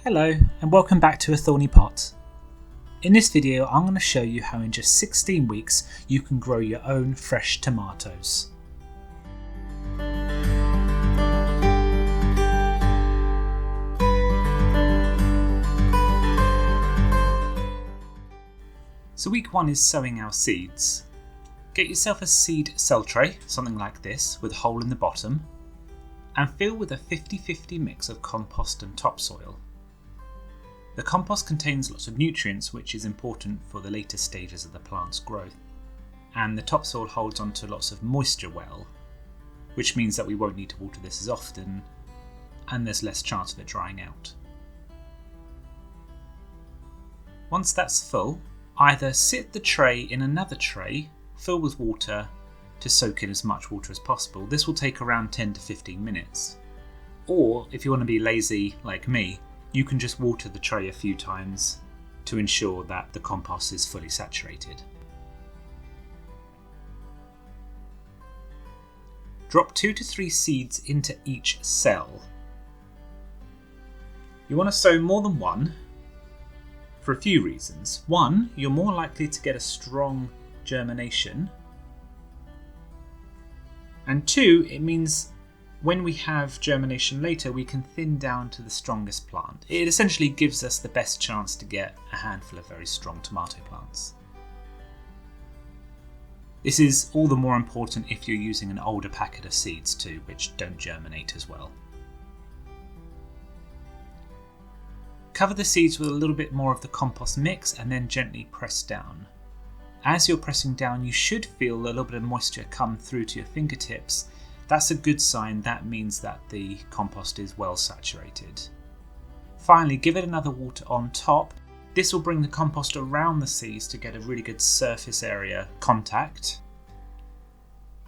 Hello and welcome back to A Thorny Pot. In this video I'm going to show you how in just 16 weeks you can grow your own fresh tomatoes. So week 1 is sowing our seeds. Get yourself a seed cell tray, something like this, with a hole in the bottom, and fill with a 50-50 mix of compost and topsoil. The compost contains lots of nutrients, which is important for the later stages of the plant's growth, and the topsoil holds onto lots of moisture well, which means that we won't need to water this as often, and there's less chance of it drying out. Once that's full, either sit the tray in another tray, fill with water to soak in as much water as possible. This will take around 10 to 15 minutes. Or, if you want to be lazy like me, you can just water the tray a few times to ensure that the compost is fully saturated. Drop 2 to 3 seeds into each cell. You want to sow more than one for a few reasons. One, you're more likely to get a strong germination. And two, it means when we have germination later, we can thin down to the strongest plant. It essentially gives us the best chance to get a handful of very strong tomato plants. This is all the more important if you're using an older packet of seeds too, which don't germinate as well. Cover the seeds with a little bit more of the compost mix and then gently press down. As you're pressing down, you should feel a little bit of moisture come through to your fingertips. That's a good sign. That means that the compost is well saturated. Finally, give it another water on top. This will bring the compost around the seeds to get a really good surface area contact,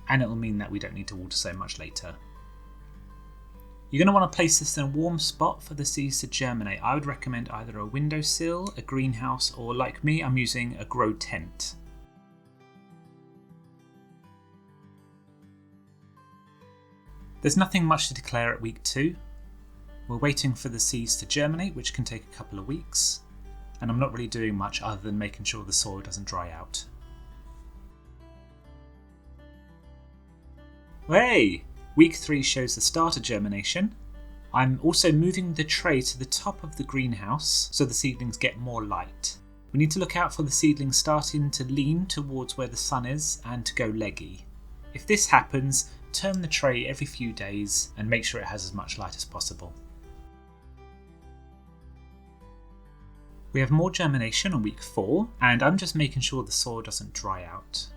and it will mean that we don't need to water so much later. You're going to want to place this in a warm spot for the seeds to germinate. I would recommend either a windowsill, a greenhouse, or like me, I'm using a grow tent. There's nothing much to declare at week 2. We're waiting for the seeds to germinate, which can take a couple of weeks, and I'm not really doing much other than making sure the soil doesn't dry out. Hey! Week 3 shows the start of germination. I'm also moving the tray to the top of the greenhouse so the seedlings get more light. We need to look out for the seedlings starting to lean towards where the sun is and to go leggy. If this happens, turn the tray every few days and make sure it has as much light as possible. We have more germination on week 4, and I'm just making sure the soil doesn't dry out.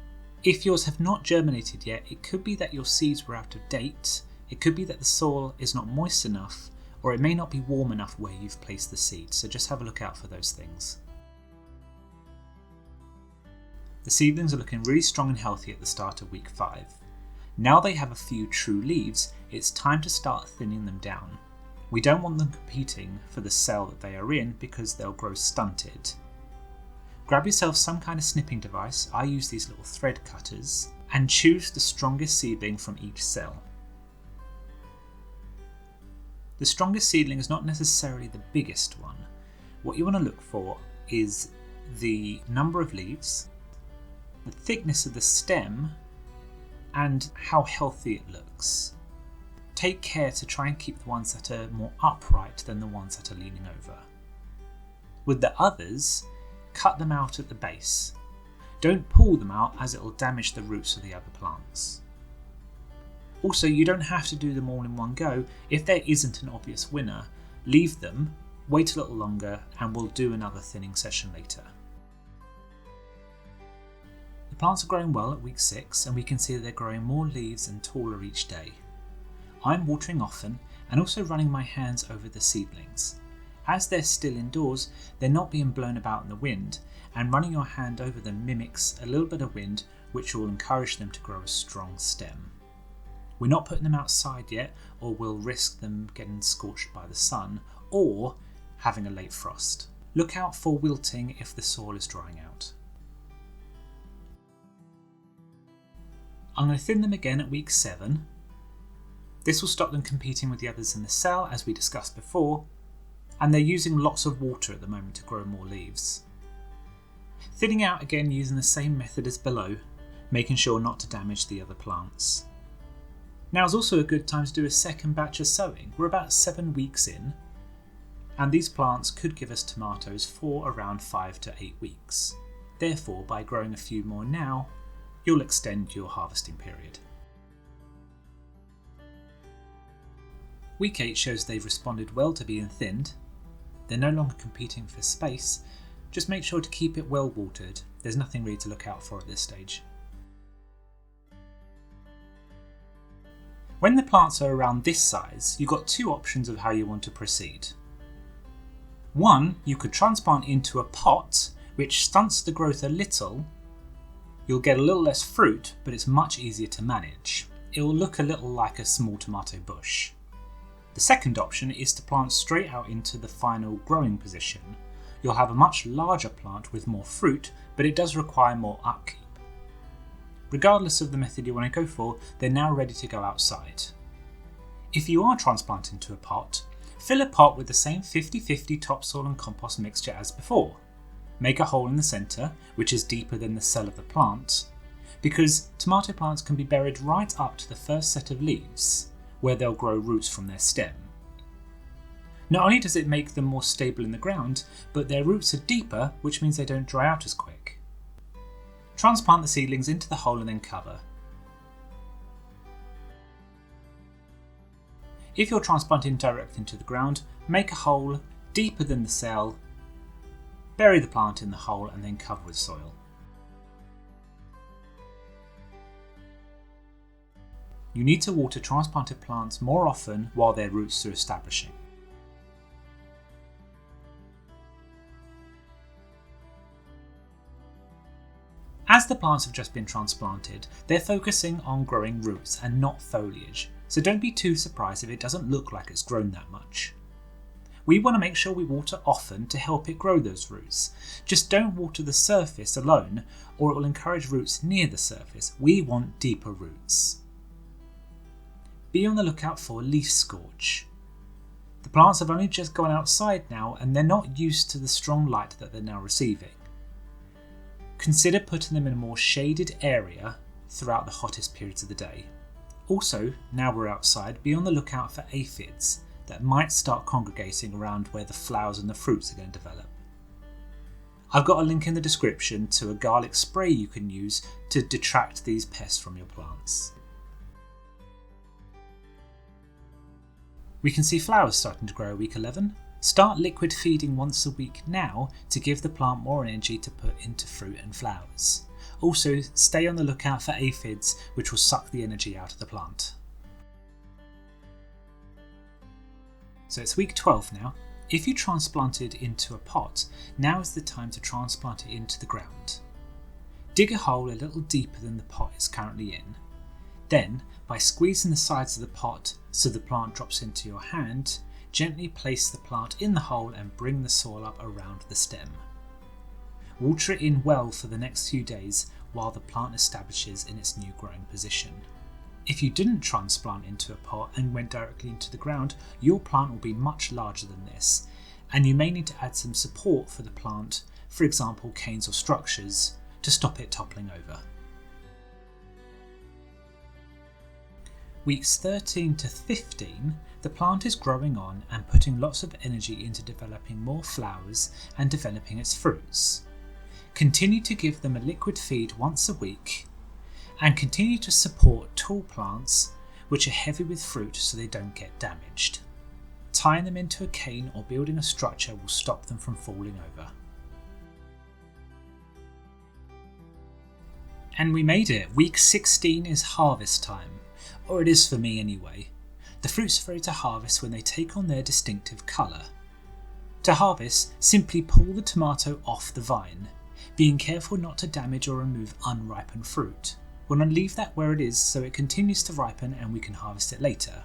If yours have not germinated yet, it could be that your seeds were out of date, it could be that the soil is not moist enough, or it may not be warm enough where you've placed the seeds, so just have a look out for those things. The seedlings are looking really strong and healthy at the start of week 5. Now they have a few true leaves, it's time to start thinning them down. We don't want them competing for the cell that they are in because they'll grow stunted. Grab yourself some kind of snipping device, I use these little thread cutters, and choose the strongest seedling from each cell. The strongest seedling is not necessarily the biggest one. What you want to look for is the number of leaves, the thickness of the stem, and how healthy it looks. Take care to try and keep the ones that are more upright than the ones that are leaning over. With the others, cut them out at the base. Don't pull them out as it will damage the roots of the other plants. Also, you don't have to do them all in one go. If there isn't an obvious winner, leave them, wait a little longer, and we'll do another thinning session later. The plants are growing well at week 6, and we can see that they're growing more leaves and taller each day. I'm watering often and also running my hands over the seedlings. As they're still indoors, they're not being blown about in the wind, and running your hand over them mimics a little bit of wind, which will encourage them to grow a strong stem. We're not putting them outside yet, or we'll risk them getting scorched by the sun, or having a late frost. Look out for wilting if the soil is drying out. I'm going to thin them again at week 7. This will stop them competing with the others in the cell, as we discussed before, and they're using lots of water at the moment to grow more leaves. Thinning out again using the same method as below, making sure not to damage the other plants. Now is also a good time to do a second batch of sowing. We're about 7 weeks in, and these plants could give us tomatoes for around 5 to 8 weeks. Therefore, by growing a few more now, you'll extend your harvesting period. Week 8 shows they've responded well to being thinned. They're no longer competing for space. Just make sure to keep it well watered. There's nothing really to look out for at this stage. When the plants are around this size, you've got 2 options of how you want to proceed. One, you could transplant into a pot, which stunts the growth a little. You'll get a little less fruit, but it's much easier to manage. It will look a little like a small tomato bush. The second option is to plant straight out into the final growing position. You'll have a much larger plant with more fruit, but it does require more upkeep. Regardless of the method you want to go for, they're now ready to go outside. If you are transplanting to a pot, fill a pot with the same 50-50 topsoil and compost mixture as before. Make a hole in the centre, which is deeper than the cell of the plant, because tomato plants can be buried right up to the first set of leaves, where they'll grow roots from their stem. Not only does it make them more stable in the ground, but their roots are deeper, which means they don't dry out as quick. Transplant the seedlings into the hole and then cover. If you're transplanting directly into the ground, make a hole deeper than the cell, bury the plant in the hole and then cover with soil. You need to water transplanted plants more often while their roots are establishing. As the plants have just been transplanted, they're focusing on growing roots and not foliage, so don't be too surprised if it doesn't look like it's grown that much. We want to make sure we water often to help it grow those roots. Just don't water the surface alone, or it will encourage roots near the surface. We want deeper roots. Be on the lookout for leaf scorch. The plants have only just gone outside now and they're not used to the strong light that they're now receiving. Consider putting them in a more shaded area throughout the hottest periods of the day. Also, now we're outside, be on the lookout for aphids that might start congregating around where the flowers and the fruits are going to develop. I've got a link in the description to a garlic spray you can use to detract these pests from your plants. We can see flowers starting to grow at week 11. Start liquid feeding once a week now to give the plant more energy to put into fruit and flowers. Also, stay on the lookout for aphids, which will suck the energy out of the plant. So it's week 12 now. If you transplanted into a pot, now is the time to transplant it into the ground. Dig a hole a little deeper than the pot is currently in. Then, by squeezing the sides of the pot so the plant drops into your hand, gently place the plant in the hole and bring the soil up around the stem. Water it in well for the next few days while the plant establishes in its new growing position. If you didn't transplant into a pot and went directly into the ground, your plant will be much larger than this, and you may need to add some support for the plant, for example canes or structures, to stop it toppling over. Weeks 13 to 15, the plant is growing on and putting lots of energy into developing more flowers and developing its fruits. Continue to give them a liquid feed once a week, and continue to support tall plants which are heavy with fruit so they don't get damaged. Tying them into a cane or building a structure will stop them from falling over. And we made it! Week 16 is harvest time, or it is for me anyway. The fruits are ready to harvest when they take on their distinctive colour. To harvest, simply pull the tomato off the vine, being careful not to damage or remove unripened fruit. We're going to leave that where it is so it continues to ripen and we can harvest it later.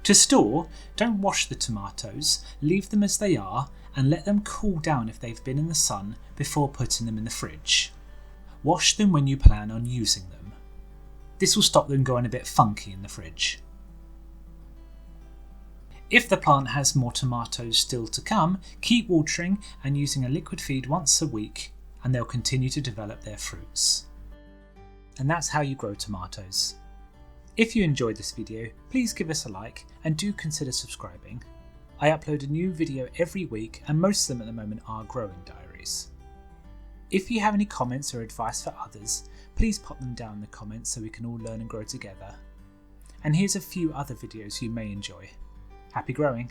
To store, don't wash the tomatoes, leave them as they are and let them cool down if they've been in the sun before putting them in the fridge. Wash them when you plan on using them. This will stop them going a bit funky in the fridge. If the plant has more tomatoes still to come, keep watering and using a liquid feed once a week, and they'll continue to develop their fruits. And that's how you grow tomatoes. If you enjoyed this video, please give us a like and do consider subscribing. I upload a new video every week and most of them at the moment are growing diaries. If you have any comments or advice for others, please pop them down in the comments so we can all learn and grow together. And here's a few other videos you may enjoy. Happy growing!